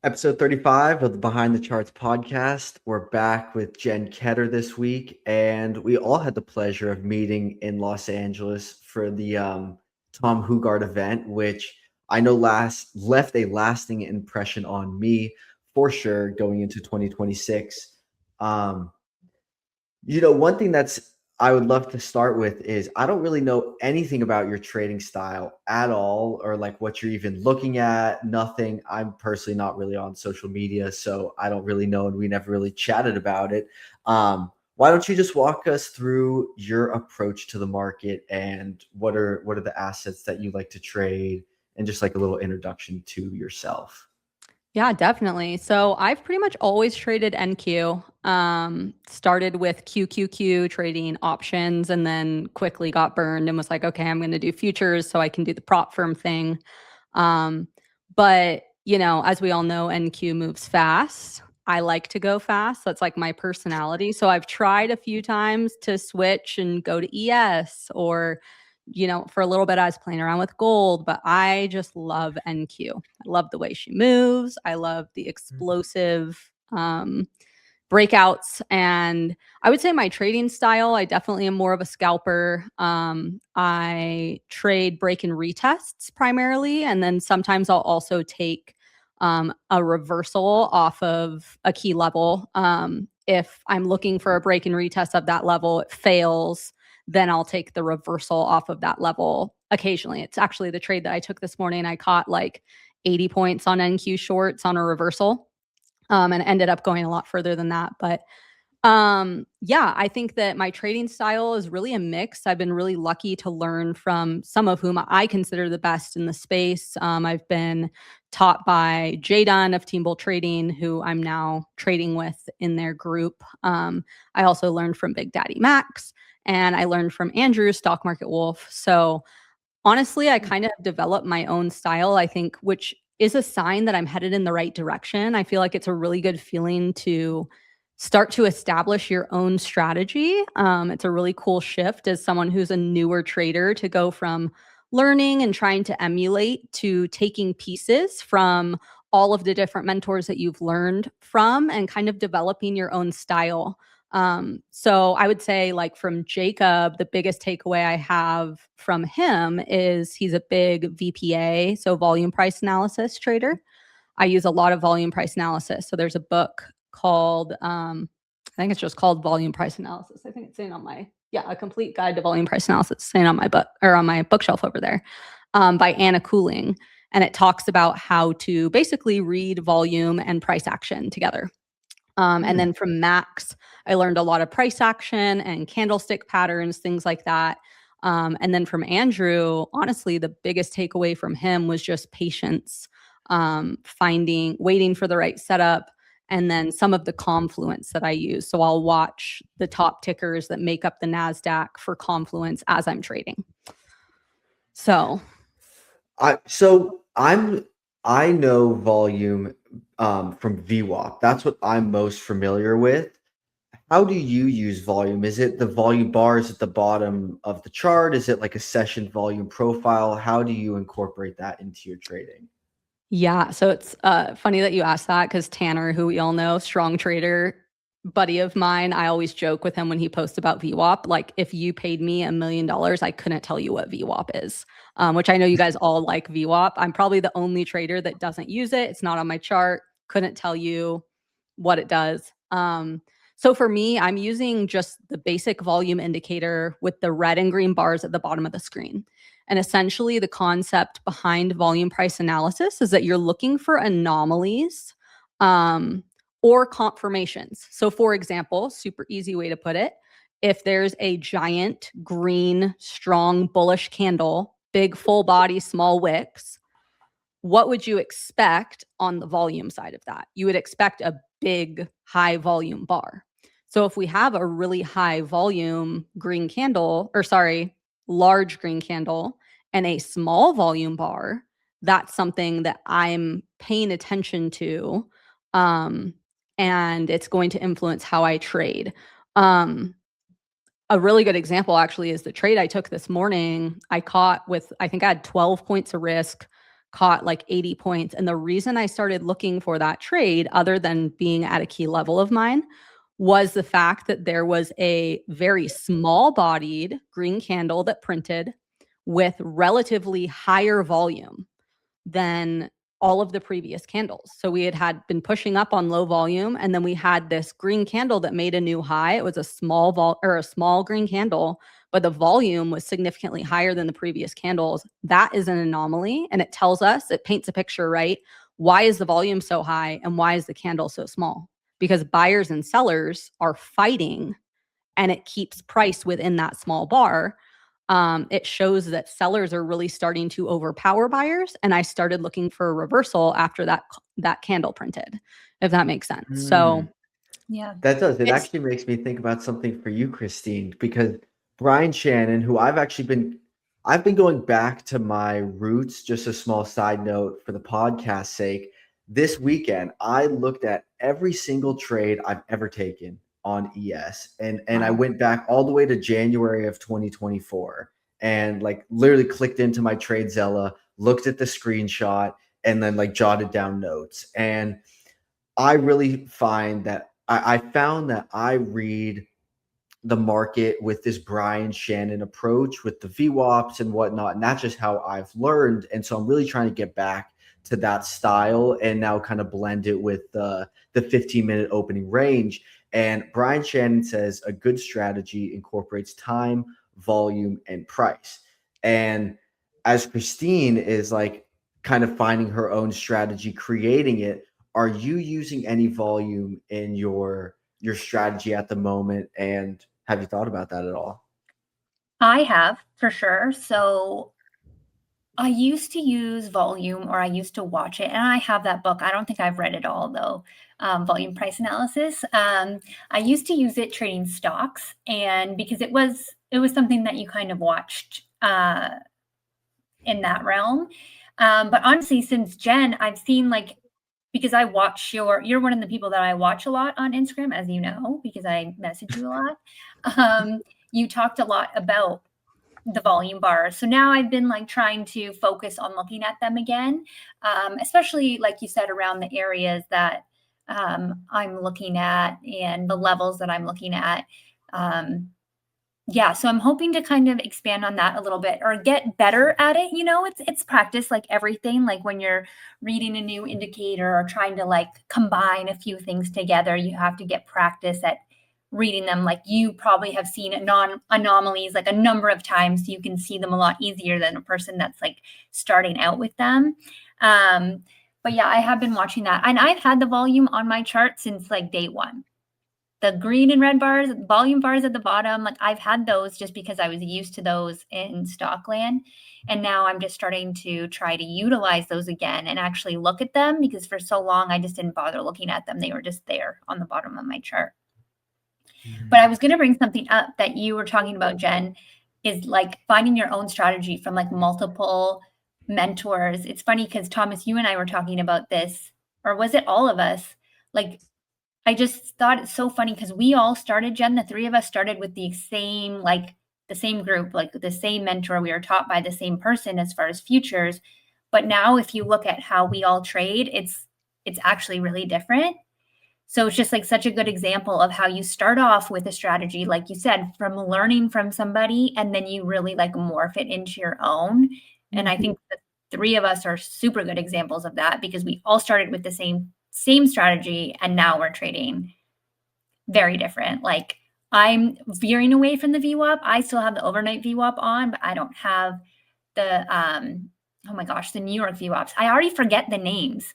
Episode 35 of the Behind the Charts podcast. We're back with Jen Ketter this week, and we all had the pleasure of meeting in Los Angeles for the Tom Huggard event, which I know left a lasting impression on me for sure going into 2026. Um, one thing I would love to start with is I don't really know anything about your trading style at all, or like what you're even looking at, nothing. I'm personally not really on social media, so I don't really know, and we never really chatted about it. Why don't you just walk us through your approach to the market and what are the assets that you like to trade, and just like a little introduction to yourself? Yeah, definitely. So I've pretty much always traded NQ. Started with QQQ trading options and then quickly got burned and was like, okay, I'm going to do futures so I can do the prop firm thing. But as we all know, NQ moves fast. I like to go fast. That's like my personality. So I've tried a few times to switch and go to ES or for a little bit I was playing around with gold, but I just love NQ. I love the way she moves. I love the explosive breakouts. And I would say my trading style, I definitely am more of a scalper. I trade break and retests primarily. And then sometimes I'll also take a reversal off of a key level. If I'm looking for a break and retest of that level, it fails, then I'll take the reversal off of that level occasionally. It's actually the trade that I took this morning. I caught like 80 points on NQ shorts on a reversal, and ended up going a lot further than that. But yeah, I think that my trading style is really a mix. I've been really lucky to learn from some of whom I consider the best in the space. I've been taught by Jay Dunn of Team Bull Trading, who I'm now trading with in their group. I also learned from Big Daddy Max, and I learned from Andrew, Stock Market Wolf. So honestly, I kind of developed my own style, I think, which is a sign that I'm headed in the right direction. I feel like it's a really good feeling to start to establish your own strategy. It's a really cool shift as someone who's a newer trader to go from learning and trying to emulate to taking pieces from all of the different mentors that you've learned from and kind of developing your own style. So I would say, like, from Jacob, the biggest takeaway I have from him is he's a big VPA, so volume price analysis trader. I use a lot of volume price analysis. So there's a book called, I think it's just called Volume Price Analysis. I think it's sitting on a complete guide to volume price analysis sitting on my book or on my bookshelf over there, by Anna Cooling. And it talks about how to basically read volume and price action together. And then from Max, I learned a lot of price action and candlestick patterns, things like that. And then from Andrew, honestly, the biggest takeaway from him was just patience, waiting for the right setup, and then some of the confluence that I use. So I'll watch the top tickers that make up the Nasdaq for confluence as I'm trading. So I know volume from VWAP. That's what I'm most familiar with. How do you use volume? Is it the volume bars at the bottom of the chart? Is it like a session volume profile? How do you incorporate that into your trading? yeah, so it's funny that you asked that because Tanner, who we all know, strong trader, buddy of mine, I always joke with him when he posts about VWAP. Like, if you paid me $1 million, I couldn't tell you what VWAP is, which I know you guys all like VWAP. I'm probably the only trader that doesn't use it. It's not on my chart. Couldn't tell you what it does. So for me, I'm using just the basic volume indicator with the red and green bars at the bottom of the screen. And essentially, the concept behind volume price analysis is that you're looking for anomalies, or confirmations. So for example, super easy way to put it, if there's a giant green, strong, bullish candle, big full body, small wicks, what would you expect on the volume side of that? You would expect a big, high volume bar. So if we have a really high volume green candle, large green candle, and a small volume bar, that's something that I'm paying attention to. And it's going to influence how I trade. A really good example actually is the trade I took this morning. I think I had 12 points of risk, caught like 80 points. And the reason I started looking for that trade, other than being at a key level of mine, was the fact that there was a very small bodied green candle that printed with relatively higher volume than all of the previous candles. So we had been pushing up on low volume, and then we had this green candle that made a new high. It was a small green candle, but the volume was significantly higher than the previous candles. That is an anomaly, and it tells us, it paints a picture, right? Why is the volume so high and why is the candle so small? Because buyers and sellers are fighting, and it keeps price within that small bar. It shows that sellers are really starting to overpower buyers. And I started looking for a reversal after that candle printed, if that makes sense. So yeah, that does. It actually makes me think about something for you, Christine, because Brian Shannon, who I've been going back to my roots, just a small side note for the podcast sake. This weekend, I looked at every single trade I've ever taken on ES. And I went back all the way to January of 2024 and like literally clicked into my TradeZella, looked at the screenshot, and then like jotted down notes. And I really find that I found that I read the market with this Brian Shannon approach with the VWAPs and whatnot. And that's just how I've learned. And so I'm really trying to get back to that style and now kind of blend it with the 15-minute opening range. And Brian Shannon says a good strategy incorporates time, volume, and price. And as Christine is like kind of finding her own strategy, creating it, are you using any volume in your strategy at the moment? And have you thought about that at all? I have, for sure. So I used to use volume, or I used to watch it, and I have that book. I don't think I've read it all though. Volume price analysis. I used to use it trading stocks, and because it was something that you kind of watched in that realm. But honestly, since Jen, I've seen because I watch you're one of the people that I watch a lot on Instagram, as you know, because I message you a lot. You talked a lot about the volume bars. So now I've been trying to focus on looking at them again, especially like you said, around the areas that I'm looking at and the levels that I'm looking at. Yeah, so I'm hoping to kind of expand on that a little bit or get better at it. It's practice, like everything. Like when you're reading a new indicator or trying to combine a few things together, you have to get practice at reading them. Like you probably have seen anomalies like a number of times, so you can see them a lot easier than a person that's starting out with them. But yeah, I have been watching that, and I've had the volume on my chart since day one. The green and red bars, volume bars at the bottom, I've had those just because I was used to those in Stockland. And now I'm just starting to try to utilize those again and actually look at them, because for so long I just didn't bother looking at them. They were just there on the bottom of my chart. But I was going to bring something up that you were talking about, Jen, is finding your own strategy from multiple mentors. It's funny because Thomas, you and I were talking about this, or was it all of us? I just thought it's so funny because we all started, Jen, the three of us started with the same group, the same mentor. We were taught by the same person as far as futures. But now if you look at how we all trade, it's actually really different. So it's just such a good example of how you start off with a strategy, like you said, from learning from somebody, and then you really morph it into your own. And I think the three of us are super good examples of that, because we all started with the same strategy, and now we're trading very different. I'm veering away from the VWAP. I still have the overnight VWAP on, but I don't have the oh my gosh, the New York VWAPs. I already forget the names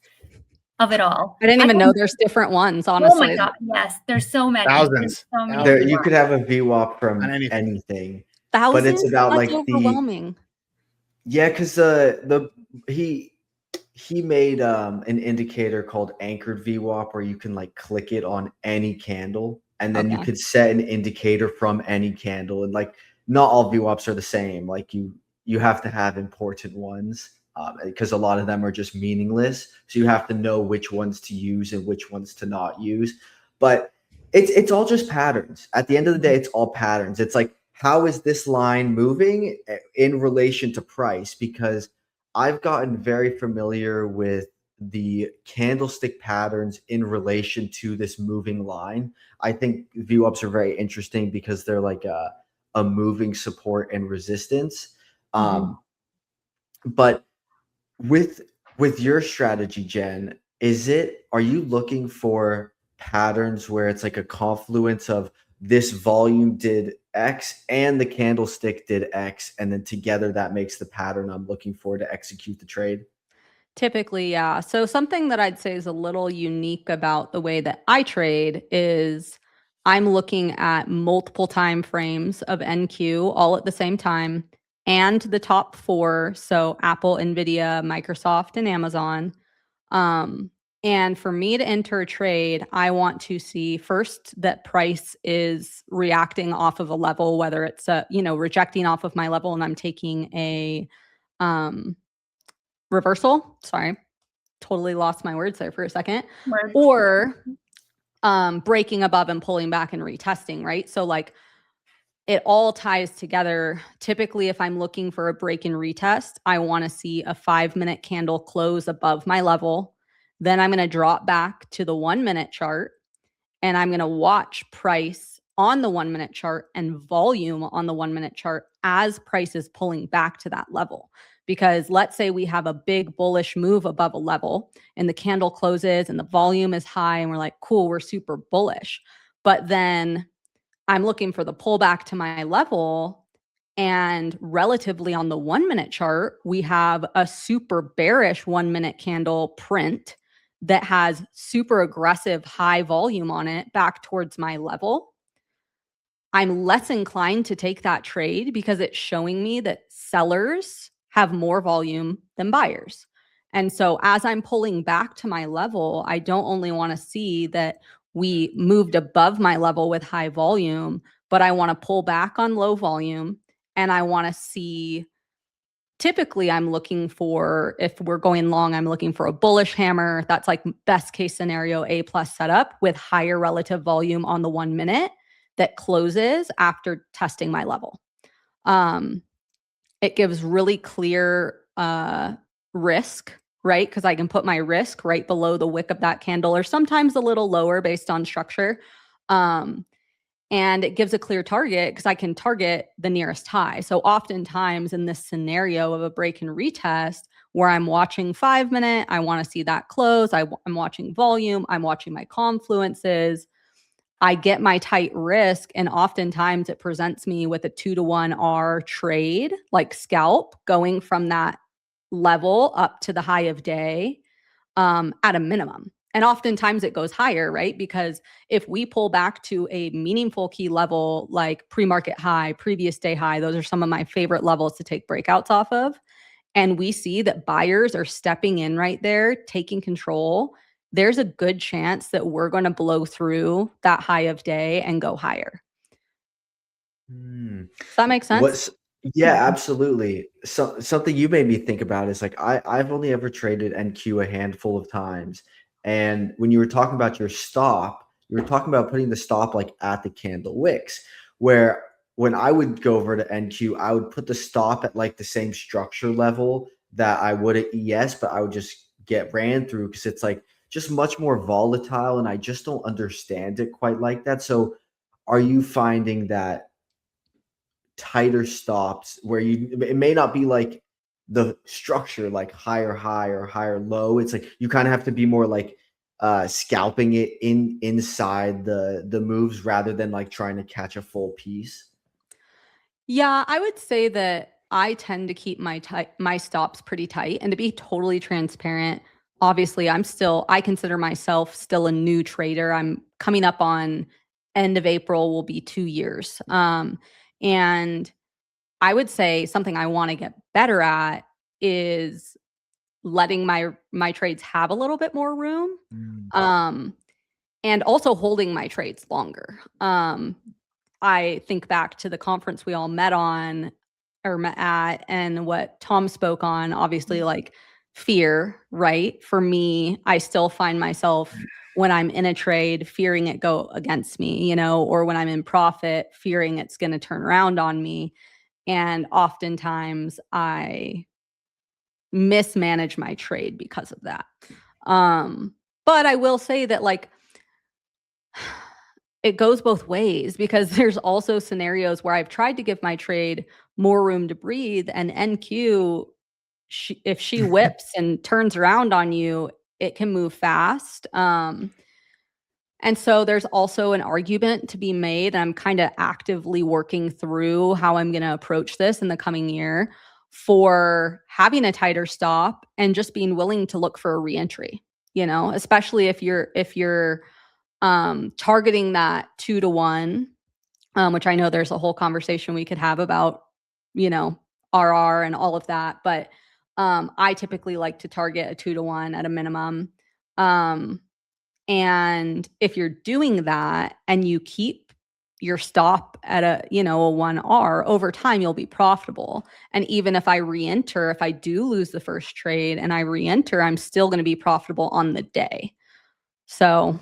of it all. I didn't even know there's different ones, honestly. Oh my God, yes, there's so many. Thousands. So many. You could have a VWAP from anything. Thousands? But it's about That's overwhelming. Yeah, because he made an indicator called anchored VWAP where you can click it on any candle, and then you could set an indicator from any candle. And not all VWAPs are the same. You have to have important ones because a lot of them are just meaningless. So you have to know which ones to use and which ones to not use. But it's all just patterns. At the end of the day, it's all patterns. It's how is this line moving in relation to price? Because I've gotten very familiar with the candlestick patterns in relation to this moving line. I think VWAPs are very interesting because they're like a moving support and resistance. Mhm. But with your strategy, Jen, are you looking for patterns where it's like a confluence of this volume did X and the candlestick did X, and then together that makes the pattern I'm looking for to execute the trade? Typically, yeah. So something that I'd say is a little unique about the way that I trade is I'm looking at multiple time frames of NQ all at the same time and the top four. So Apple, NVIDIA, Microsoft, and Amazon. Um, and for me to enter a trade, I want to see first that price is reacting off of a level, whether it's rejecting off of my level and I'm taking a um reversal. Sorry, totally lost my words there for a second. Word. Or breaking above and pulling back and retesting, right? So like it all ties together. Typically, if I'm looking for a break and retest, I want to see a 5-minute candle close above my level. Then I'm going to drop back to the 1-minute chart and I'm going to watch price on the 1-minute chart and volume on the 1-minute chart as price is pulling back to that level. Because let's say we have a big bullish move above a level and the candle closes and the volume is high and we're like, cool, we're super bullish. But then I'm looking for the pullback to my level. And relatively on the 1-minute chart, we have a super bearish 1-minute candle print that has super aggressive high volume on it back towards my level. I'm less inclined to take that trade because it's showing me that sellers have more volume than buyers. And so as I'm pulling back to my level, I don't only want to see that we moved above my level with high volume, but I want to pull back on low volume. And I want to see, typically I'm looking for, if we're going long, I'm looking for a bullish hammer. That's like best case scenario, A+ setup with higher relative volume on the 1-minute that closes after testing my level. It gives really clear risk, right? Because I can put my risk right below the wick of that candle or sometimes a little lower based on structure. And it gives a clear target because I can target the nearest high. So oftentimes in this scenario of a break and retest where I'm watching 5-minute, I want to see that close. I'm watching volume. I'm watching my confluences. I get my tight risk, and oftentimes it presents me with a 2-to-1 R trade, like scalp, going from that level up to the high of day at a minimum. And oftentimes it goes higher, right? Because if we pull back to a meaningful key level like pre-market high, previous day high, those are some of my favorite levels to take breakouts off of. And we see that buyers are stepping in right there, taking control. There's a good chance that we're going to blow through that high of day and go higher. Does that make sense? What's Yeah, absolutely. Something you made me think about is like I've only ever traded NQ a handful of times. And when you were talking about your stop, you were talking about putting the stop like at the candle wicks, where when I would go over to NQ, I would put the stop at like the same structure level that I would at ES, but I would just get ran through because it's like just much more volatile and I just don't understand it quite like that. So are you finding that tighter stops where it may not be like the structure like higher high or higher low, it's like you kind of have to be more like scalping it inside the moves rather than like trying to catch a full piece? Yeah, I would say that I tend to keep my stops pretty tight. And to be totally transparent, obviously I consider myself still a new trader. I'm coming up on end of April will be 2 years. And I would say something I want to get better at is letting my trades have a little bit more room. Mm. Um, and also holding my trades longer. I think back to the conference we all met on or met at and what Tom spoke on, obviously like fear, right? For me, I still find myself when I'm in a trade fearing it go against me, or when I'm in profit fearing it's going to turn around on me. And oftentimes I mismanage my trade because of that. But I will say that like it goes both ways, because there's also scenarios where I've tried to give my trade more room to breathe, and NQ, if she whips and turns around on you, it can move fast. And so there's also an argument to be made. I'm kind of actively working through how I'm going to approach this in the coming year for having a tighter stop and just being willing to look for a reentry, you know, especially if you're targeting that 2-to-1, which I know there's a whole conversation we could have about, you know, RR and all of that. But I typically like to target a 2-to-1 at a minimum. And if you're doing that and you keep your stop at a 1R, over time, you'll be profitable. And even if I re-enter, if I do lose the first trade and I re-enter, I'm still going to be profitable on the day. So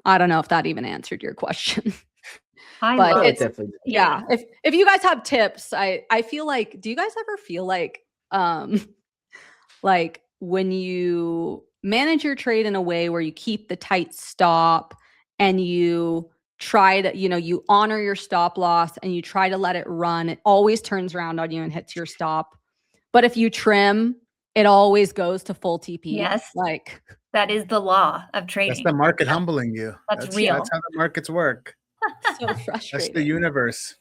I don't know if that even answered your question. But it definitely does. Yeah. If you guys have tips, I feel like, do you guys ever feel like when you manage your trade in a way where you keep the tight stop and you try to, you honor your stop loss and you try to let it run, it always turns around on you and hits your stop. But if you trim, it always goes to full TP. Yes. Like that is the law of trading. That's the market humbling you. That's real. That's how the markets work. so frustrating. That's the universe.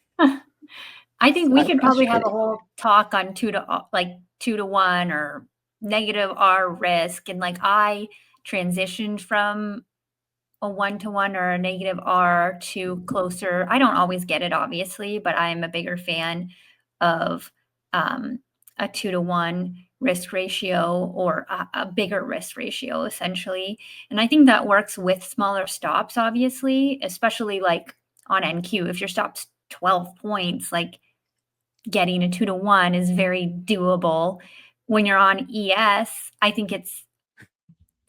I think we could probably have a frustrating. whole talk on 2-to-1 or negative R risk. And like I transitioned from a 1-to-1 or a negative R to closer. I don't always get it, obviously, but I'm a bigger fan of a 2-to-1 risk ratio, or a bigger risk ratio, essentially. And I think that works with smaller stops, obviously, especially like on NQ. If your stop's 12 points, like getting a 2-to-1 is very doable. When you're on ES, I think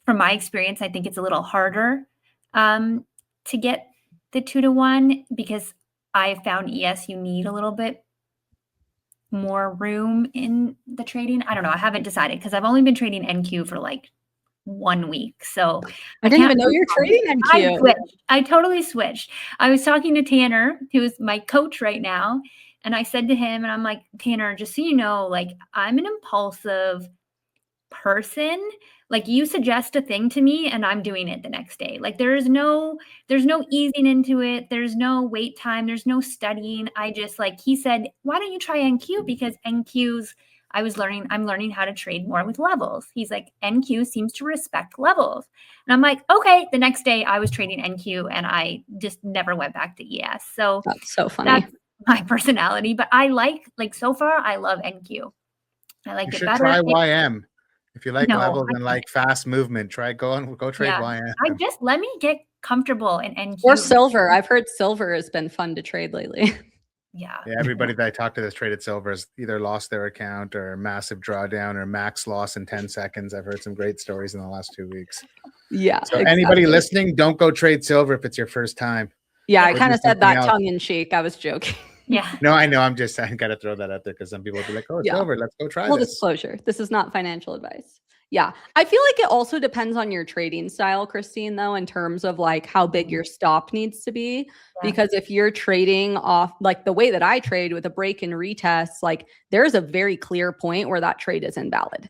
from my experience, I think it's a little harder to get the 2-to-1, because I found ES, you need a little bit more room in the trading. I don't know. I haven't decided, because I've only been trading NQ for like 1 week. So I didn't even know you're trading NQ. I totally switched. I was talking to Tanner, who's my coach right now. And I said to him, and I'm like, Tanner, just so you know, like I'm an impulsive person. Like you suggest a thing to me and I'm doing it the next day. Like there's no easing into it. There's no wait time. There's no studying. I just, like, he said, why don't you try NQ? Because NQ's, I'm learning how to trade more with levels. He's like, NQ seems to respect levels. And I'm like, okay. The next day I was trading NQ and I just never went back to ES. So that's so funny. That's my personality, but I like so far, I love NQ. I like you it should better. Try YM. If you like levels and I like fast movement, go trade YM. Let me get comfortable in NQ. Or silver. I've heard silver has been fun to trade lately. Yeah. Everybody that I talked to that's traded silver has either lost their account or massive drawdown or max loss in 10 seconds. I've heard some great stories in the last 2 weeks. Yeah. So anybody listening, don't go trade silver if it's your first time. Yeah, I kind of said that tongue in cheek. I was joking. Yeah. No, I know. I got to throw that out there because some people will be like, oh, it's silver. Let's go try Full this. disclosure. This is not financial advice. Yeah. I feel like it also depends on your trading style, Christine, though, in terms of like how big your stop needs to be. Yeah. Because if you're trading off, like the way that I trade with a break and retest, like there's a very clear point where that trade is invalid.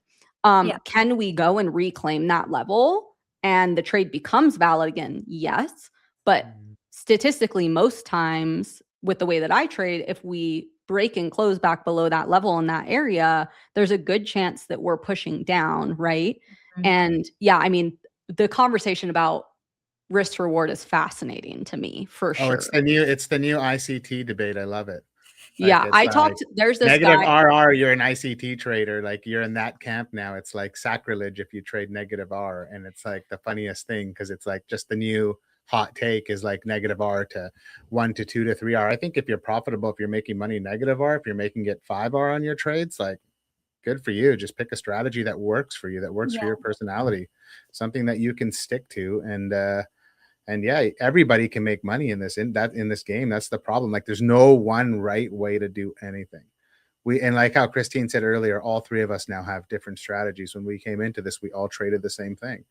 Can we go and reclaim that level and the trade becomes valid again? Yes. But statistically, most times with the way that I trade, if we break and close back below that level in that area, there's a good chance that we're pushing down, right? Mm-hmm. And yeah, I mean, the conversation about risk reward is fascinating to me for sure. Oh, it's the new ICT debate. I love it. Like, yeah, there's this negative guy, RR, you're an ICT trader. Like you're in that camp now. It's like sacrilege if you trade negative R. And it's like the funniest thing because it's like just the new hot take is like negative R to 1 to 2 to 3 R. I think if you're profitable, if you're making money negative R, if you're making it 5 R on your trades, like good for you. Just pick a strategy that works for you, that works for your personality, something that you can stick to. And yeah, everybody can make money in this game. That's the problem. Like there's no one right way to do anything. and like how Christine said earlier, all three of us now have different strategies. When we came into this, we all traded the same thing.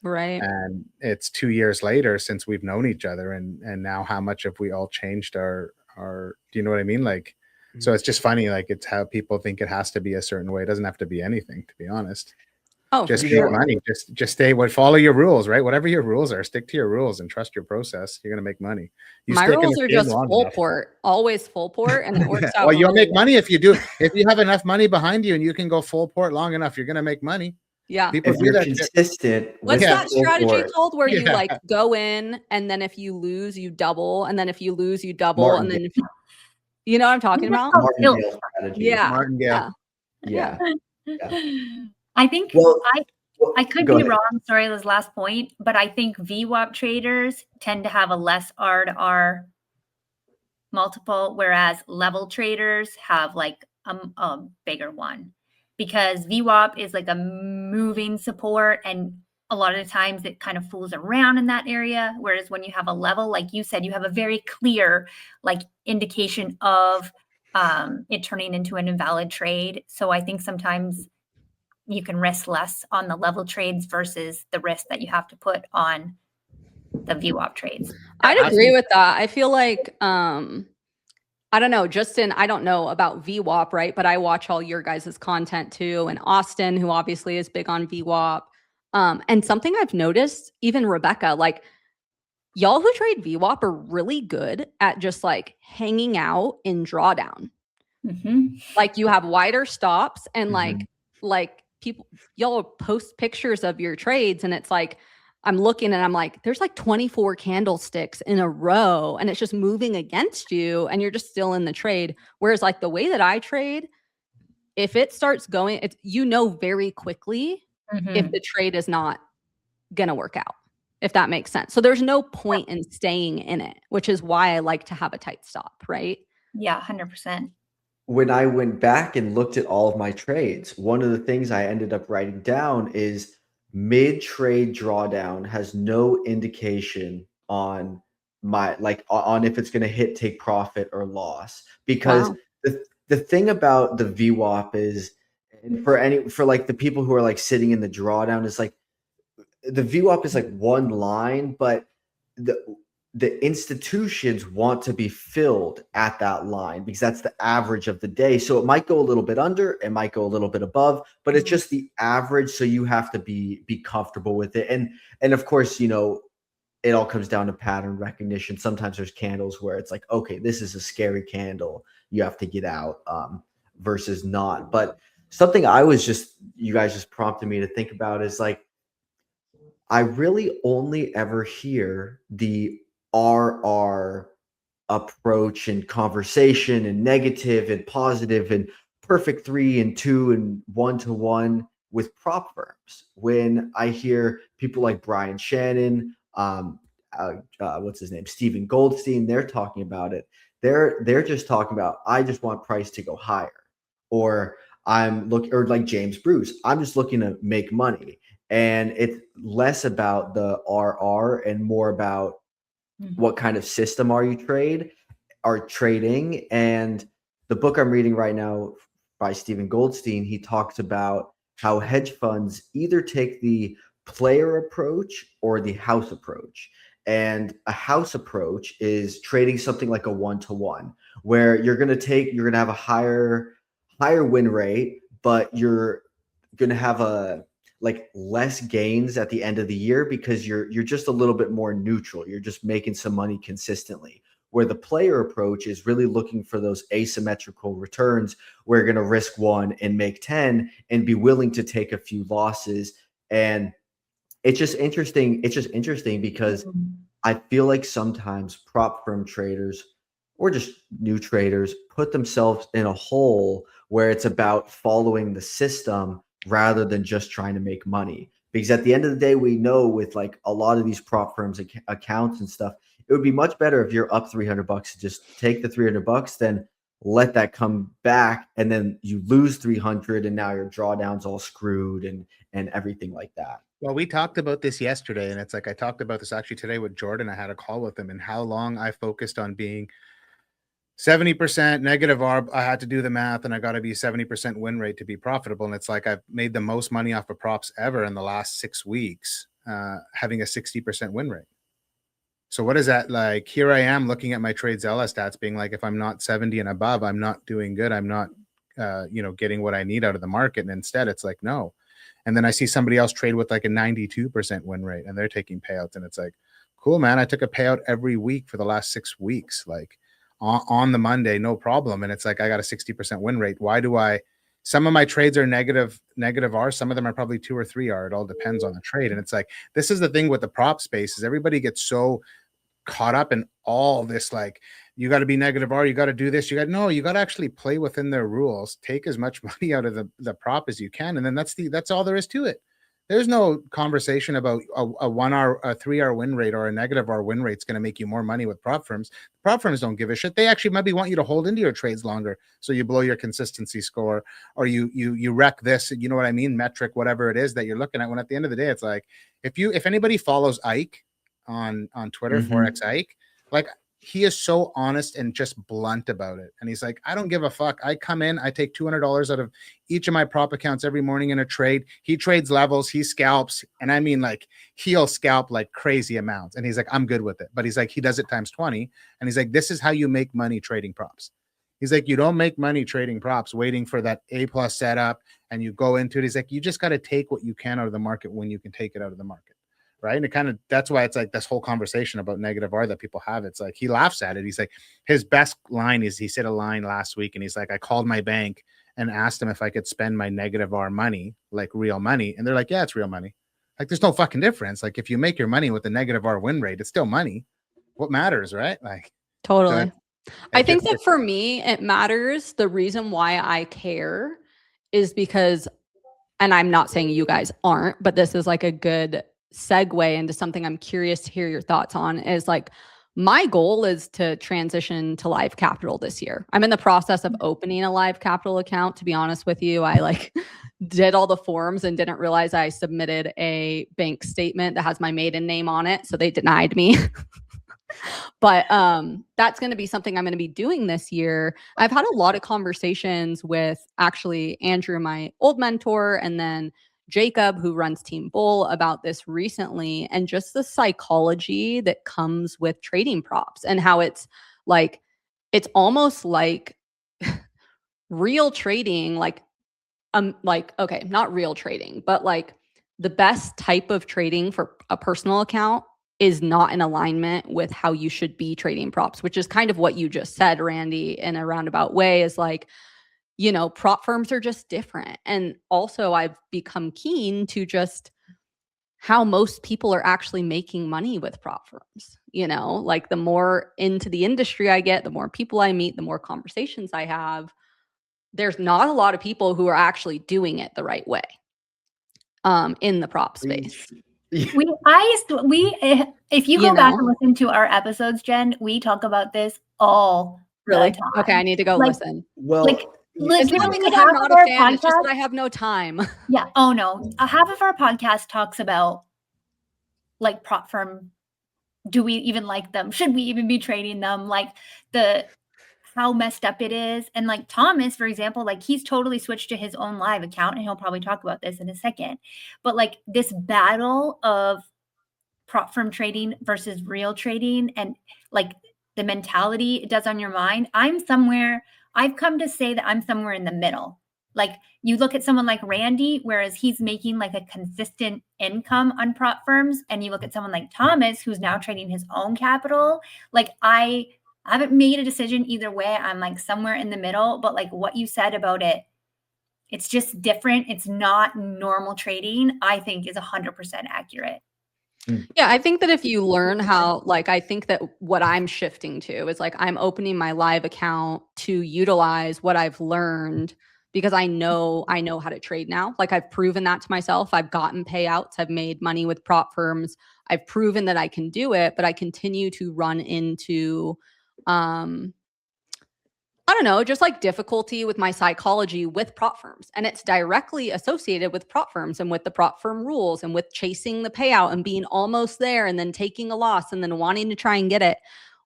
Right. And it's 2 years later since we've known each other, and now how much have we all changed our do you know what I mean? Like, so it's just funny, like it's how people think it has to be a certain way. It doesn't have to be anything, to be honest. Oh, Just for make sure. money. Just stay follow your rules, right? Whatever your rules are, stick to your rules and trust your process. You're gonna make money. My stick in rules the are game just long full enough. port, always full port, and it works out. Well, you'll really make money if you do. If you have enough money behind you and you can go full port long enough, you're gonna make money. Yeah. People If do you're that shit. consistent What's with that the full strategy port, called where you Yeah. like go in and then if you lose, you double, and then if you lose, you double, and then if you know what I'm talking about? martingale strategy. Yeah. Martingale. Yeah. I think Well, I could go be ahead. wrong. Sorry, this last point, but I think VWAP traders tend to have a less R to R multiple, whereas level traders have like a bigger one, because VWAP is like a moving support, and a lot of the times it kind of fools around in that area. Whereas when you have a level, like you said, you have a very clear like indication of it turning into an invalid trade. So I think sometimes you can risk less on the level trades versus the risk that you have to put on the VWAP trades. I'd agree with that. I feel like I don't know, Justin, I don't know about VWAP, right? But I watch all your guys' content too. And Austin, who obviously is big on VWAP. And something I've noticed, even Rebecca, like y'all who trade VWAP are really good at just like hanging out in drawdown. Like you have wider stops and like people, y'all post pictures of your trades and it's like, I'm looking and I'm like, there's like 24 candlesticks in a row and it's just moving against you and you're just still in the trade. Whereas like the way that I trade, if it starts going, it's, you know, very quickly if the trade is not going to work out, if that makes sense. So there's no point in staying in it, which is why I like to have a tight stop, right? Yeah, 100%. When I went back and looked at all of my trades, one of the things I ended up writing down is mid-trade drawdown has no indication on my on if it's going to hit take profit or loss, because the thing about the VWAP is, and for like the people who are like sitting in the drawdown, is like the VWAP is like one line, but the institutions want to be filled at that line because that's the average of the day. So it might go a little bit under, it might go a little bit above, but it's just the average. So you have to be comfortable with it. And of course, you know, it all comes down to pattern recognition. Sometimes there's candles where it's like, okay, this is a scary candle, you have to get out, versus not. But something you guys just prompted me to think about is like, I really only ever hear the RR approach and conversation and negative and positive and perfect 3 and 2 and 1-to-1 with prop firms. When I hear people like Brian Shannon, what's his name, Stephen Goldstein, they're talking about it. They're just talking about, I just want price to go higher, or or like James Bruce, I'm just looking to make money. And it's less about the RR and more about what kind of system are you trading. And the book I'm reading right now by Stephen Goldstein, he talks about how hedge funds either take the player approach or the house approach. And a house approach is trading something like a 1-to-1, where you're going to have a higher win rate, but you're going to have less gains at the end of the year because you're just a little bit more neutral. You're just making some money consistently. Where the player approach is really looking for those asymmetrical returns where you're going to risk 1 and make 10 and be willing to take a few losses. And it's just interesting. It's just interesting because I feel like sometimes prop firm traders or just new traders put themselves in a hole where it's about following the system rather than just trying to make money. Because at the end of the day, we know with like a lot of these prop firms accounts and stuff, it would be much better if you're up $300 to just take the $300, then let that come back, and then you lose 300 and now your drawdown's all screwed and everything like that. Well, we talked about this yesterday, and it's like I talked about this actually today with Jordan. I had a call with him, and how long I focused on being 70% negative arb. I had to do the math, and I got to be 70% win rate to be profitable. And it's like I've made the most money off of props ever in the last 6 weeks, having a 60% win rate. So what is that like? Here I am looking at my trade Zella stats, being like, if I'm not 70 and above, I'm not doing good. I'm not, getting what I need out of the market. And instead, it's like no. And then I see somebody else trade with like a 92% win rate, and they're taking payouts, and it's like, cool, man. I took a payout every week for the last 6 weeks, like on the Monday, no problem. And it's like, I got a 60% win rate. Why do I, some of my trades are negative R, some of them are probably 2 or 3 R. It all depends on the trade. And it's like, this is the thing with the prop space, is everybody gets so caught up in all this, like, you got to be negative R, you got to do this, you got to actually play within their rules, take as much money out of the prop as you can. And then that's all there is to it. There's no conversation about a 1 R, a 3 R win rate or a negative R win rate is going to make you more money with prop firms. Prop firms don't give a shit. They actually maybe want you to hold into your trades longer, so you blow your consistency score, or you wreck this, you know what I mean, metric, whatever it is that you're looking at. When at the end of the day, it's like, if anybody follows Ike on Twitter, Forex Ike, like, he is so honest and just blunt about it. And he's like, I don't give a fuck. I come in, I take $200 out of each of my prop accounts every morning in a trade. He trades levels, he scalps. And I mean, like, he'll scalp like crazy amounts. And he's like, I'm good with it. But he's like, he does it times 20. And he's like, this is how you make money trading props. He's like, you don't make money trading props waiting for that A+ setup and you go into it. He's like, you just got to take what you can out of the market when you can take it out of the market. Right. And it kind of, that's why it's like this whole conversation about negative R that people have. It's like, he laughs at it. He's like, his best line is, he said a line last week and he's like, I called my bank and asked them if I could spend my negative R money, like real money. And they're like, yeah, it's real money. Like, there's no fucking difference. Like, if you make your money with a negative R win rate, it's still money. What matters, right? Like, Totally. I think just- that for me, it matters. The reason why I care is because, and I'm not saying you guys aren't, but this is like a good segue into something I'm curious to hear your thoughts on, is like, my goal is to transition to Live Capital this year. I'm in the process of opening a Live Capital account. To be honest with you, I like did all the forms and didn't realize I submitted a bank statement that has my maiden name on it. So they denied me. But that's going to be something I'm going to be doing this year. I've had a lot of conversations with actually Andrew, my old mentor, and then Jacob, who runs Team Bull, about this recently, and just the psychology that comes with trading props and how it's like, it's almost like real trading, like, okay, not real trading, but like the best type of trading for a personal account is not in alignment with how you should be trading props, which is kind of what you just said, Randy, in a roundabout way, is like, you know, prop firms are just different. And also I've become keen to just how most people are actually making money with prop firms. You know, like, the more into the industry I get, the more people I meet, the more conversations I have, there's not a lot of people who are actually doing it the right way in the prop space. If you go back and listen to our episodes, Jen, we talk about this all really the time. Okay, I need to go listen. Well, it's not literally because half I'm not of a our fan, it's just podcast, that I have no time. yeah. Oh no. Half of our podcast talks about, like, prop firm. Do we even like them? Should we even be trading them? Like, how messed up it is. And like Thomas, for example, like, he's totally switched to his own live account, and he'll probably talk about this in a second. But like, this battle of prop firm trading versus real trading, and like the mentality it does on your mind. I've come to say that I'm somewhere in the middle. Like, you look at someone like Randy, whereas he's making like a consistent income on prop firms, and you look at someone like Thomas, who's now trading his own capital. Like, I haven't made a decision either way. I'm like somewhere in the middle. But like what you said about it, it's just different. It's not normal trading, I think, is 100% accurate. Yeah, I think that if you learn how, like, I think that what I'm shifting to is like, I'm opening my live account to utilize what I've learned, because I know how to trade now. Like, I've proven that to myself. I've gotten payouts. I've made money with prop firms. I've proven that I can do it, but I continue to run into, I don't know, just like difficulty with my psychology with prop firms. And it's directly associated with prop firms and with the prop firm rules and with chasing the payout and being almost there and then taking a loss and then wanting to try and get it,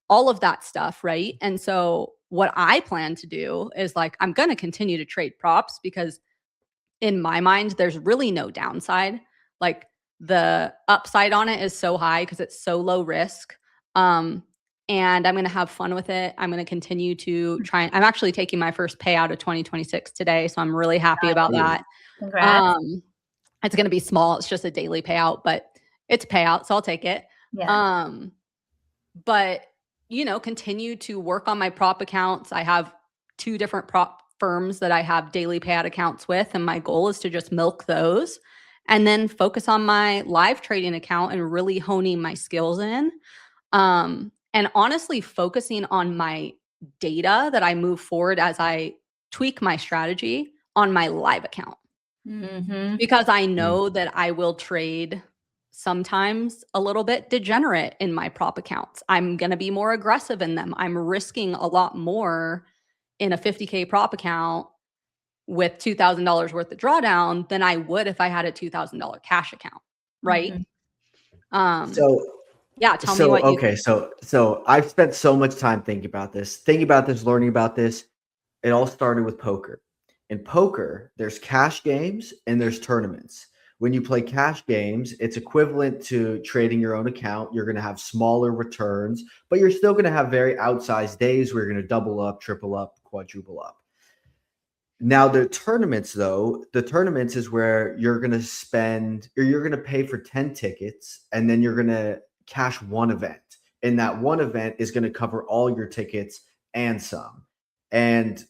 all of that stuff. Right. And so what I plan to do is like, I'm going to continue to trade props because in my mind, there's really no downside. Like the upside on it is so high because it's so low risk. And I'm going to have fun with it. I'm going to continue to try. I'm actually taking my first payout of 2026 today. So I'm really happy about that. Congrats. It's going to be small. It's just a daily payout, but it's payout. So I'll take it. Yeah. But continue to work on my prop accounts. I have 2 different prop firms that I have daily payout accounts with. And my goal is to just milk those and then focus on my live trading account and really honing my skills in. And honestly, focusing on my data that I move forward as I tweak my strategy on my live account. Because I know that I will trade sometimes a little bit degenerate in my prop accounts. I'm going to be more aggressive in them. I'm risking a lot more in a 50K prop account with $2,000 worth of drawdown than I would if I had a $2,000 cash account. Right. So yeah, tell me what you think. So I've spent so much time thinking about this, learning about this. It all started with poker. In poker, there's cash games and there's tournaments. When you play cash games, it's equivalent to trading your own account. You're going to have smaller returns, but you're still going to have very outsized days where you're going to double up, triple up, quadruple up. Now, the tournaments is where you're going to spend, or you're going to pay for 10 tickets, and then you're going to cash one event. And that one event is going to cover all your tickets and some. And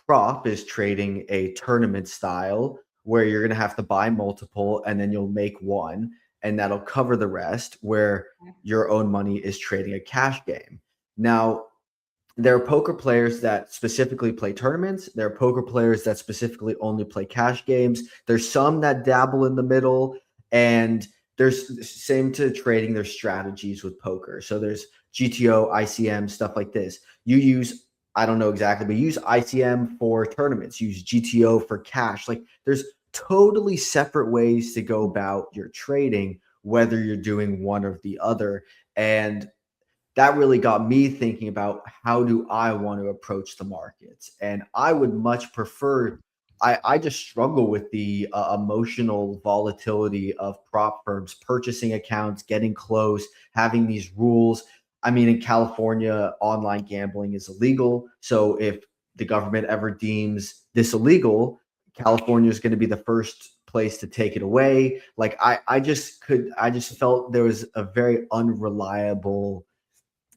prop is trading a tournament style where you're going to have to buy multiple and then you'll make one, and that'll cover the rest, where your own money is trading a cash game. Now, there are poker players that specifically play tournaments. There are poker players that specifically only play cash games. There's some that dabble in the middle, and there's same to trading. There's strategies with poker. So there's GTO, ICM, stuff like this. You use, I don't know exactly, but use ICM for tournaments, use GTO for cash. Like there's totally separate ways to go about your trading, whether you're doing one or the other. And that really got me thinking about, how do I want to approach the markets? And I would much prefer, I just struggle with the emotional volatility of prop firms, purchasing accounts, getting close, having these rules. I mean, in California, online gambling is illegal. So if the government ever deems this illegal, California is going to be the first place to take it away. Like I just felt there was a very unreliable,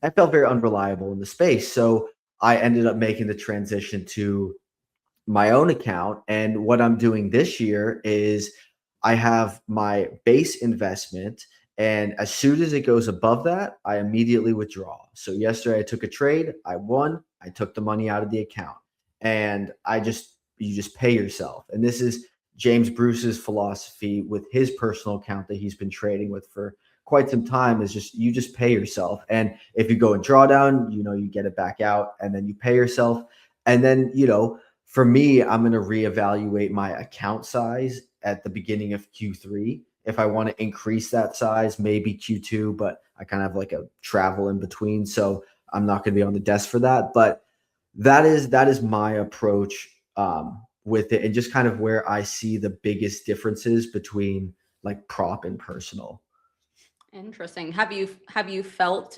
I felt very unreliable in the space. So I ended up making the transition to my own account. And what I'm doing this year is I have my base investment, and as soon as it goes above that, I immediately withdraw. So yesterday I took a trade, I won, I took the money out of the account, and you just pay yourself. And this is James Bruce's philosophy with his personal account that he's been trading with for quite some time, is just, you just pay yourself. And if you go in drawdown, you get it back out, and then you pay yourself. And then, for me, I'm going to reevaluate my account size at the beginning of Q3. If I want to increase that size, maybe Q2, but I kind of have like a travel in between. So I'm not going to be on the desk for that. But that is my approach with it, and just kind of where I see the biggest differences between like prop and personal. Interesting. Have you felt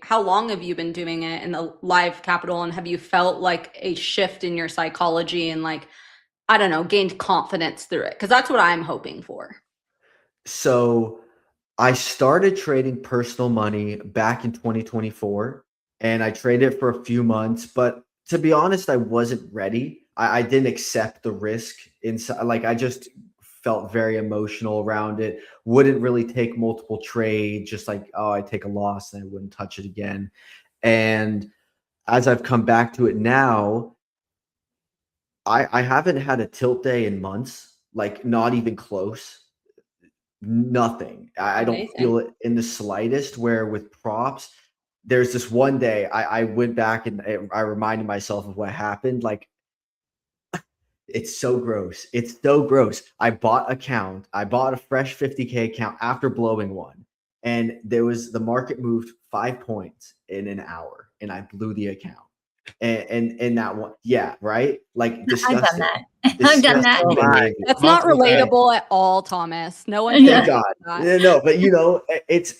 how long have you been doing it in the live capital, and have you felt like a shift in your psychology and, like, I don't know, gained confidence through it? Because that's what I'm hoping for. So I started trading personal money back in 2024, and I traded for a few months, but to be honest, I wasn't ready. I didn't accept the risk inside. Like I just felt very emotional around it. Wouldn't really take multiple trades, just like, oh, I take a loss and I wouldn't touch it again. And as I've come back to it now, I haven't had a tilt day in months, like not even close. Nothing. I don't feel it in the slightest. Where with props, there's this one day I went back and I reminded myself of what happened. Like, it's so gross. It's so gross. I bought a fresh 50K account after blowing one. And the market moved 5 points in an hour, and I blew the account. and that one, yeah, right? Like I've disgusting. done that. I've done that. Oh my. That's not Multiple days. relatable at all, Thomas. No one Yeah. Thank can God. do that. No, but you know, it's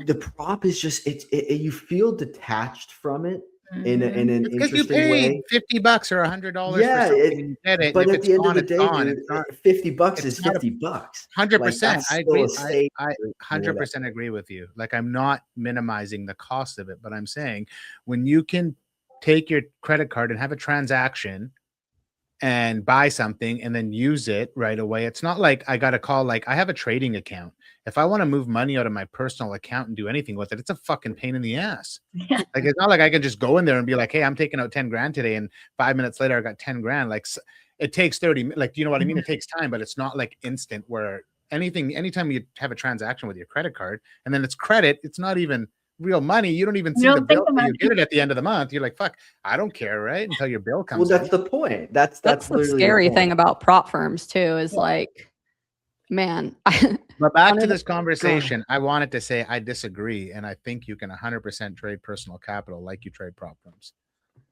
the prop is just you feel detached from it in Mhm. an It's because you interesting paid way. $50 or $100 Yeah, for something and you get it. And but if at it's the end of gone, the it's day, gone. dude, It's not. $50 It's is not a $50. 100%. That's I still agree. a save I or 100% agree with you. Like, I'm not minimizing the cost of it, but I'm saying when you can take your credit card and have a transaction and buy something and then use it right away. It's not like I got to call, like, I have a trading account. If I want to move money out of my personal account and do anything with it, it's a fucking pain in the ass. Yeah. Like, it's not like I can just go in there and be like, hey, I'm taking out 10 grand today. And 5 minutes later, I got 10 grand. Like, it takes 30, like, you know what I mean? It takes time, but it's not like instant where anytime you have a transaction with your credit card and then it's credit, it's not even real money. You don't even see the don't think bill. about You it. get it at the end of the month. You're like, fuck, I don't care, right? Until your bill comes Well, that's in. the point. That's That's the literally scary point. thing about prop firms too, is Yeah. like, man. But back One to of the- this conversation, I wanted to say I disagree, and I think you can 100% trade personal capital like you trade prop firms.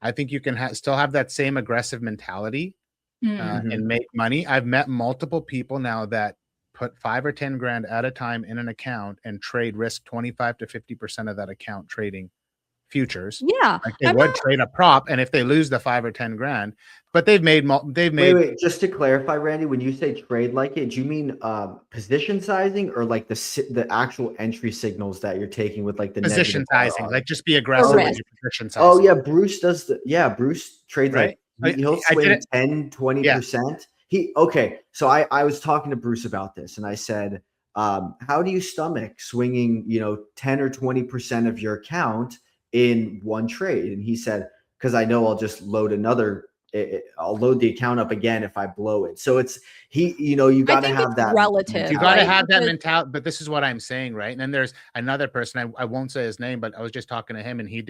I think you can still have that same aggressive mentality Mm. and make money. I've met multiple people now that put 5 or 10 grand at a time in an account and trade risk 25 to 50% of that account trading futures. Yeah. Like they I'm would not- trade a prop, and if they lose the 5 or 10 grand, but they've made Wait, just to clarify, Randy, when you say trade like it, do you mean position sizing or like the actual entry signals that you're taking with like the position negative sizing, RR? like just be aggressive with risk. your position sizing. Oh yeah, Bruce does Bruce trades Right? like he'll I did swing it. 10, 20%. So I was talking to Bruce about this and I said, how do you stomach swinging, 10 or 20% of your account in one trade? And he said, because I know I'll just load I'll load the account up again if I blow it. So you got to think have it's that relative. You got to right? have that Because- mentality. But this is what I'm saying, right? And then there's another person, I won't say his name, but I was just talking to him and he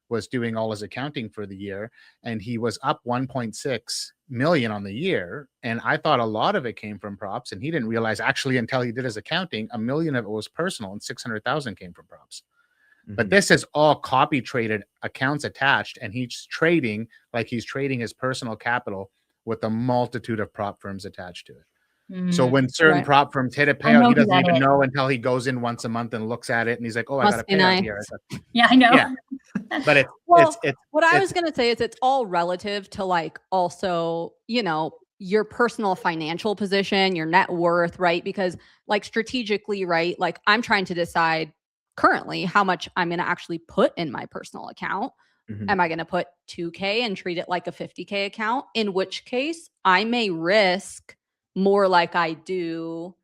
was doing all his accounting for the year and he was up 1.6 million on the year. And I thought a lot of it came from props, and he didn't realize actually until he did his accounting, 1 million of it was personal and 600,000 came from props. But this is all copy traded accounts attached, and he's trading like he's trading his personal capital with a multitude of prop firms attached to it. So when certain Right. prop firms hit a I know payout, he who doesn't that even is. know until he goes in once a month and looks at it, and he's like, "Oh, I got a Must be payout nice. here." Yeah, I know. Yeah. But Well, it's what I was going to say is it's all relative to like also, your personal financial position, your net worth, right? Because like strategically, right? Like I'm trying to decide currently how much I'm going to actually put in my personal account. Mhm. Am I going to put 2K and treat it like a 50K account? In which case I may risk more like I do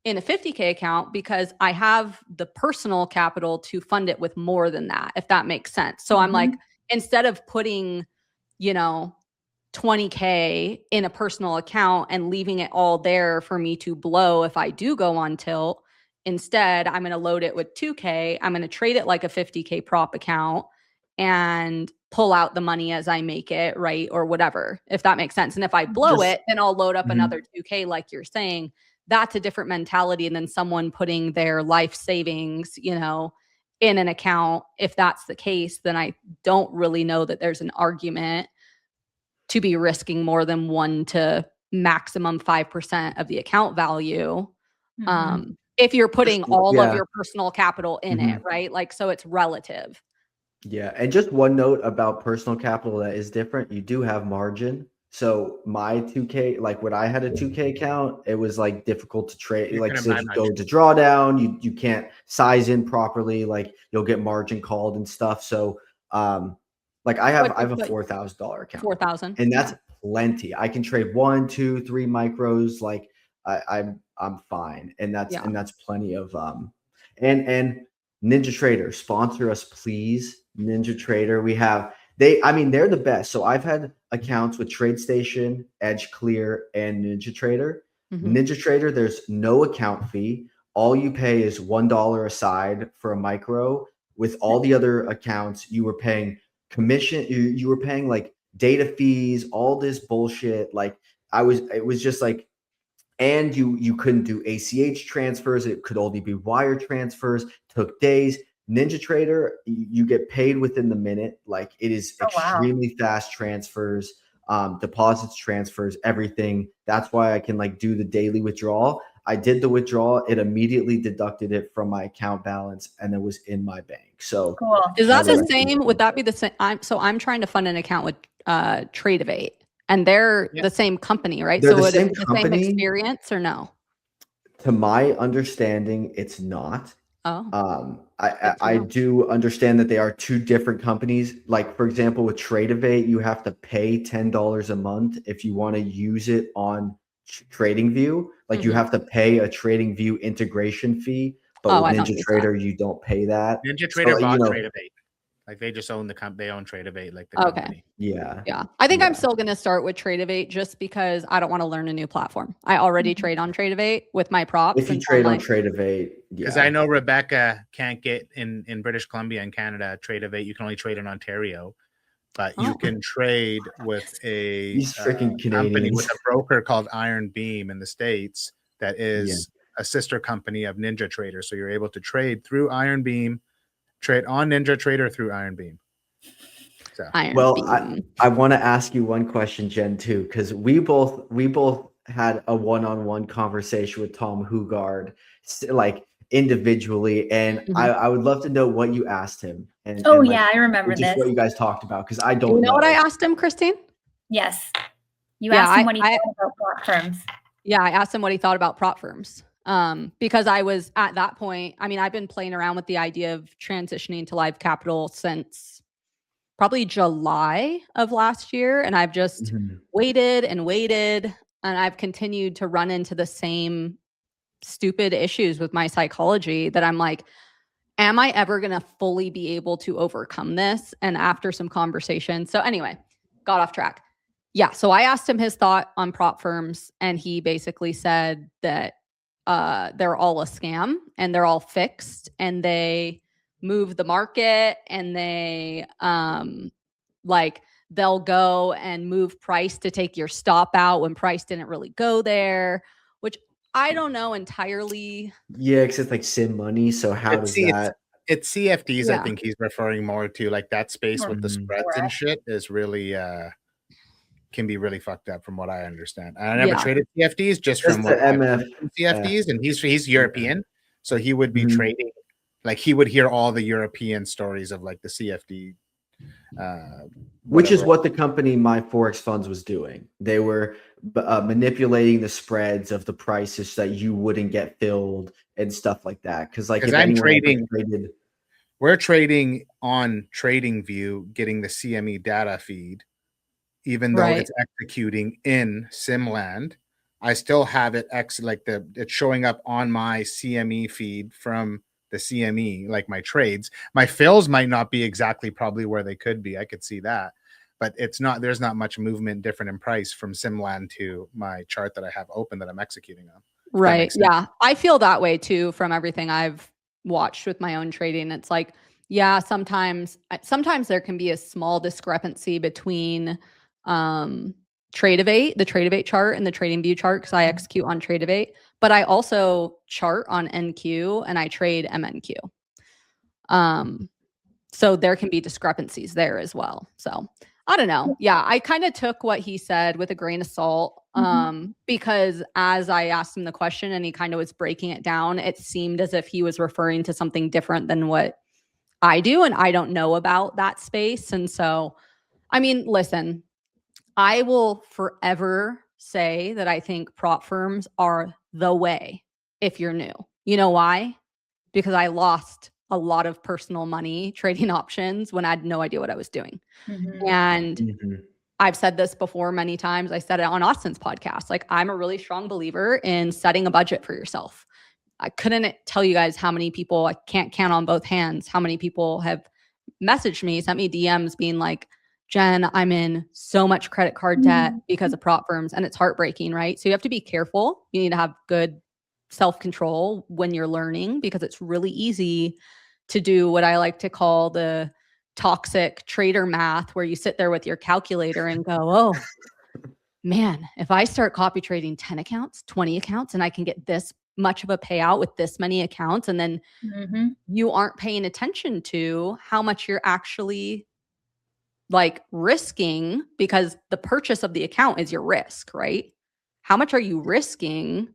in a 50K account because I have the personal capital to fund it with more than that, if that makes sense. So I'm like, instead of putting, 20K in a personal account and leaving it all there for me to blow if I do go on tilt, instead, I'm going to load it with 2K. I'm going to trade it like a 50K prop account and pull out the money as I make it, right? Or whatever, if that makes sense. And if I blow it, then I'll load up another 2K, like you're saying. That's a different mentality than someone putting their life savings, in an account. If that's the case, then I don't really know that there's an argument to be risking more than 1 to maximum 5% of the account value. If you're putting all of your personal capital in it, right? Like, so it's relative. Yeah. And just one note about personal capital that is different. You do have margin. So my 2K, like when I had a 2K account, it was like difficult to trade. You Like couldn't so buy if you much. go to drawdown, you can't size in properly, like you'll get margin called and stuff. So like I have a $4,000 account. 4,000. And that's plenty. I can trade 1, 2, 3 micros. Like I'm fine. And that's plenty of and Ninja Trader, sponsor us, please. Ninja Trader. They're the best. So I've had accounts with TradeStation, Edge Clear, and Ninja Trader. Ninja Trader, there's no account fee. All you pay is $1 a side for a micro. With all the other accounts, you were paying commission. You were paying like data fees, all this bullshit. Like it was just like, and you couldn't do ACH transfers. It could only be wire transfers. Took days. NinjaTrader, you get paid within the minute. Like it is Oh, wow. extremely fast transfers, deposits, transfers, everything. That's why I can like do the daily withdrawal. I did the withdrawal. It immediately deducted it from my account balance and it was in my bank. So Cool. Is that highly the same? recommend Would that it. be the same? I'm trying to fund an account with Tradeovate, and they're Yeah. the same company, right? They're So the would it same be the company. same experience or no? To my understanding, it's not. Oh, I do understand that they are two different companies. Like for example, with Tradeovate, you have to pay $10 a month if you want to use it on TradingView. Like you Mhm. have to pay a TradingView integration fee, but Oh, with I don't use that. NinjaTrader, you don't pay that. NinjaTrader So, bought Tradeovate. Like they just own they own Tradeovate, like the Okay. company. yeah. Yeah. I think I'm Yeah. still going to start with Tradeovate just because I don't want to learn a new platform. I already trade on Tradeovate with my props. If you and so I'm trade on like, Tradeovate, Because yeah. I know Rebecca can't get in British Columbia and Canada Tradeovate. You can only trade in Ontario, but you Oh. can trade with a These freaking company, with Canadians. a broker called Iron Beam in the States that is a sister company of NinjaTrader. So you're able to trade through Iron Beam, trade on NinjaTrader through Iron Beam. So Iron Well, Beam. I want to ask you one question, Jen, too, because we both had a one-on-one conversation with Tom Huggard, like individually, and Mhm. I would love to know what you asked him and Oh, like yeah, I remember just this. what you guys talked about because I Do you don't know what I asked him, Christine? Yes. You Yeah, asked him what he thought about prop firms. Yeah, I asked him what he thought about prop firms. Because I was at that point, I mean, I've been playing around with the idea of transitioning to live capital since probably July of last year. And I've just Mhm. waited and waited. And I've continued to run into the same stupid issues with my psychology that I'm like, am I ever going to fully be able to overcome this? And after some conversation. So anyway, got off track. Yeah. So I asked him his thought on prop firms, and he basically said that they're all a scam and they're all fixed and they move the market and they like they'll go and move price to take your stop out when price didn't really go there, which I don't know entirely. Yeah, because it's like SIM money. So how does that? It's CFDs. Yeah. I think he's referring more to, like that space with the Mhm. spreads and shit is really can be really fucked up from what I understand. I never Yeah. traded CFDs, just Just from the what I've MF. heard from CFDs, and he's European, so he would be Mhm. trading, like he would hear all the European stories of like the CFD, Which is whatever. what the company My Forex Funds was doing. They were manipulating the spreads of the prices so that you wouldn't get filled and stuff like that. Because like if I'm anyone ever trading. traded, We're trading on TradingView, getting the CME data feed, even though Right. it's executing in Simland. I still have it it's showing up on my CME feed from the CME, like my trades. My fills might not be exactly probably where they could be. I could see that, but there's not much movement different in price from Simland to my chart that I have open that I'm executing on. Right. makes sense. Yeah. I feel that way too from everything I've watched with my own trading. It's like, yeah, sometimes there can be a small discrepancy between Tradeovate, the Tradeovate chart and the TradingView chart, because I execute on Tradeovate, but I also chart on NQ and I trade MNQ. So there can be discrepancies there as well. So I don't know. Yeah, I kind of took what he said with a grain of salt because as I asked him the question and he kind of was breaking it down, it seemed as if he was referring to something different than what I do. And I don't know about that space. And so, I mean, listen, I will forever say that I think prop firms are the way if you're new. You know why? Because I lost a lot of personal money trading options when I had no idea what I was doing. Mhm. And Mhm. I've said this before many times. I said it on Austin's podcast. Like, I'm a really strong believer in setting a budget for yourself. I couldn't tell you guys how many people, I can't count on both hands, how many people have messaged me, sent me DMs being like, Jen, I'm in so much credit card debt because of prop firms, and it's heartbreaking, right? So you have to be careful. You need to have good self-control when you're learning, because it's really easy to do what I like to call the toxic trader math, where you sit there with your calculator and go, oh man, if I start copy trading 10 accounts, 20 accounts, and I can get this much of a payout with this many accounts. And then you aren't paying attention to how much you're actually like risking, because the purchase of the account is your risk, right? How much are you risking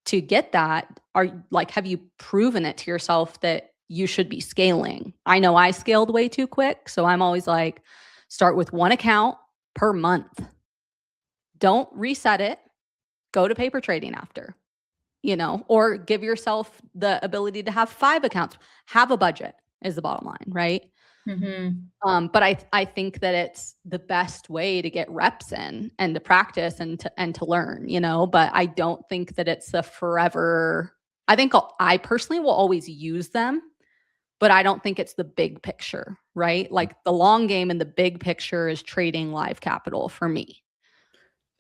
to get that? Have you proven it to yourself that you should be scaling? I know I scaled way too quick. So I'm always like, start with one account per month. Don't reset it. Go to paper trading after, or give yourself the ability to have 5 accounts. Have a budget is the bottom line, right? But I think that it's the best way to get reps in and to practice and to learn, but I don't think that it's a forever. I think I personally will always use them, but I don't think it's the big picture, right? Like the long game and the big picture is trading live capital for me.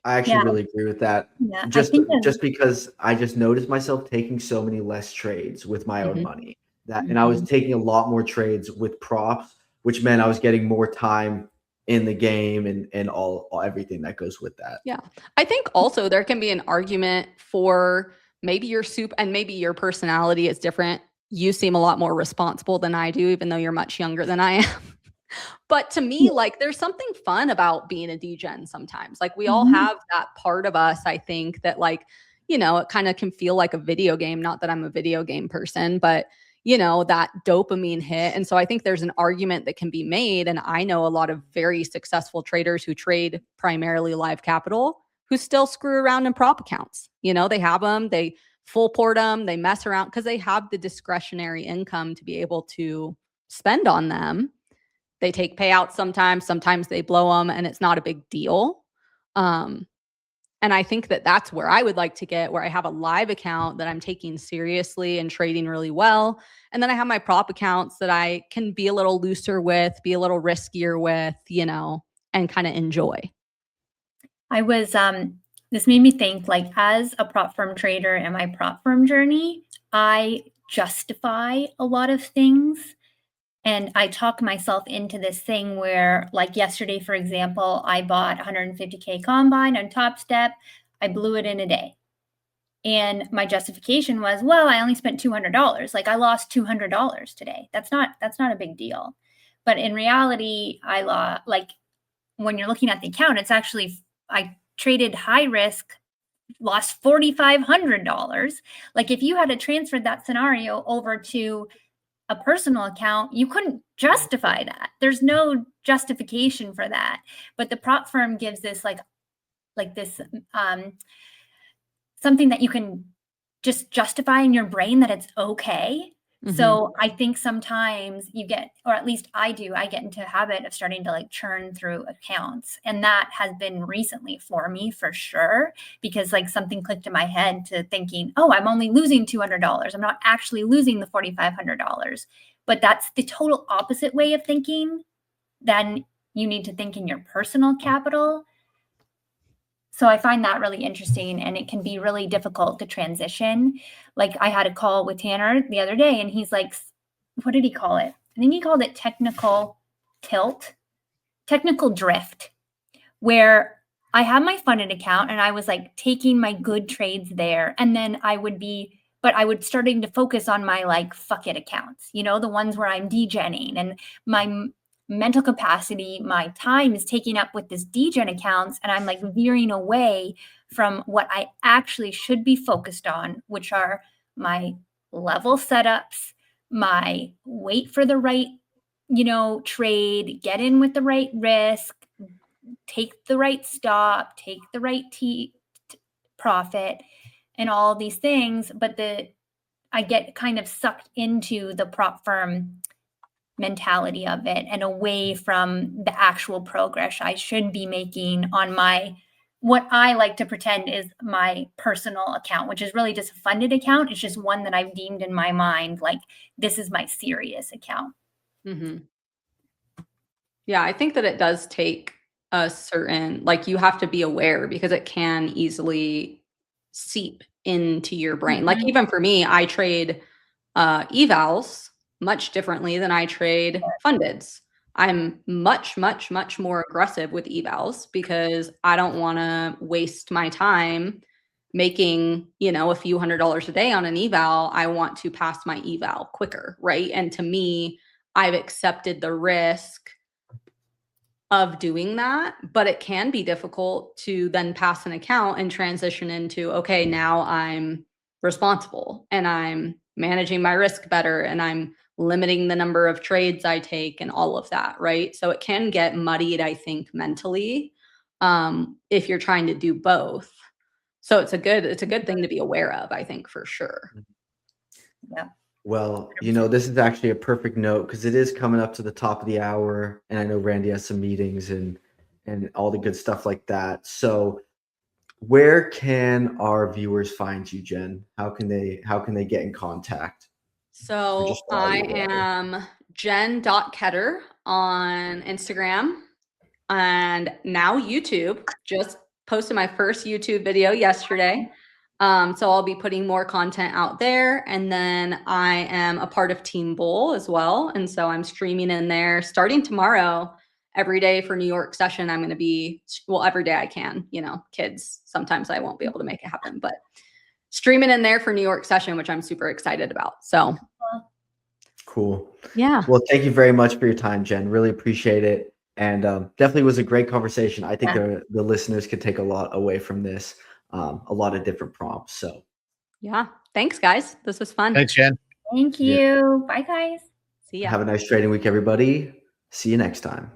I actually really agree with that. Yeah, Just because I just noticed myself taking so many less trades with my own money. And I was taking a lot more trades with props, which meant I was getting more time in the game and everything that goes with that. Yeah. I think also there can be an argument for maybe your and maybe your personality is different. You seem a lot more responsible than I do, even though you're much younger than I am. But to me, like, there's something fun about being a degen sometimes. Like, we all have that part of us, I think, that like, it kind of can feel like a video game. Not that I'm a video game person, but that dopamine hit. And so I think there's an argument that can be made. And I know a lot of very successful traders who trade primarily live capital who still screw around in prop accounts. They have them, they full port them, they mess around because they have the discretionary income to be able to spend on them. They take payouts sometimes they blow them, and it's not a big deal. And I think that that's where I would like to get, where I have a live account that I'm taking seriously and trading really well. And then I have my prop accounts that I can be a little looser with, be a little riskier with, and kind of enjoy. I was, this made me think, like, as a prop firm trader in my prop firm journey, I justify a lot of things. And I talk myself into this thing where, like yesterday, for example, I bought 150K combine on Top Step. I blew it in a day. And my justification was, well, I only spent $200. Like, I lost $200 today. That's not a big deal. But in reality, I lost, like, when you're looking at the account, it's actually, I traded high risk, lost $4,500. Like, if you had to transfer that scenario over to a personal account, you couldn't justify that. There's no justification for that. But the prop firm gives this like this something that you can just justify in your brain that it's okay. So I think sometimes you get, or at least I do, I get into a habit of starting to like churn through accounts. And that has been recently for me for sure, because like something clicked in my head to thinking, oh, I'm only losing $200. I'm not actually losing the $4,500. But that's the total opposite way of thinking. Then you need to think in your personal capital. So I find that really interesting, and it can be really difficult to transition. Like, I had a call with Tanner the other day, and he's like, what did he call it? I think he called it technical drift, where I have my funded account and I was like taking my good trades there. And then I would starting to focus on my like fuck it accounts, the ones where I'm degenning, and my mental capacity, my time is taking up with this degen accounts, and I'm like veering away from what I actually should be focused on, which are my level setups, my wait for the right, trade, get in with the right risk, take the right stop, take the right profit, and all these things. But I get kind of sucked into the prop firm mentality of it and away from the actual progress I should be making on what I like to pretend is my personal account, which is really just a funded account. It's just one that I've deemed in my mind, like, this is my serious account. Yeah, I think that it does take a certain, like, you have to be aware, because it can easily seep into your brain. Like, even for me, I trade evals much differently than I trade fundeds. I'm much, much, much more aggressive with evals because I don't want to waste my time making, you know, a few $100s a day on an eval, I want to pass my eval quicker, right? And to me, I've accepted the risk of doing that, but it can be difficult to then pass an account and transition into, okay, now I'm responsible and I'm managing my risk better and I'm limiting the number of trades I take and all of that, right? So it can get muddied, I think, mentally, if you're trying to do both. So it's a good thing to be aware of, I think, for sure. Yeah. Well, you know, this is actually a perfect note because it is coming up to the top of the hour, and I know Randy has some meetings and all the good stuff like that. So, where can our viewers find you, Jen? How can they get in contact? Or So just follow I you, whatever. am Jen.Ketter on Instagram and now YouTube. Just posted my first YouTube video yesterday. So I'll be putting more content out there. And then I am a part of Team Bowl as well. And so I'm streaming in there starting tomorrow. Every day for New York session, I'm going to be, well, every day I can, you know, kids, sometimes I won't be able to make it happen, but streaming in there for New York session, which I'm super excited about. So Cool. yeah. Well, thank you very much for your time, Jen. Really appreciate it. And definitely was a great conversation. I think the listeners could take a lot away from this, a lot of different prompts. So Yeah. Thanks, guys. This was fun. Thanks, Jen. Thank you. Bye, guys. See ya. have a nice trading week, everybody. See you next time.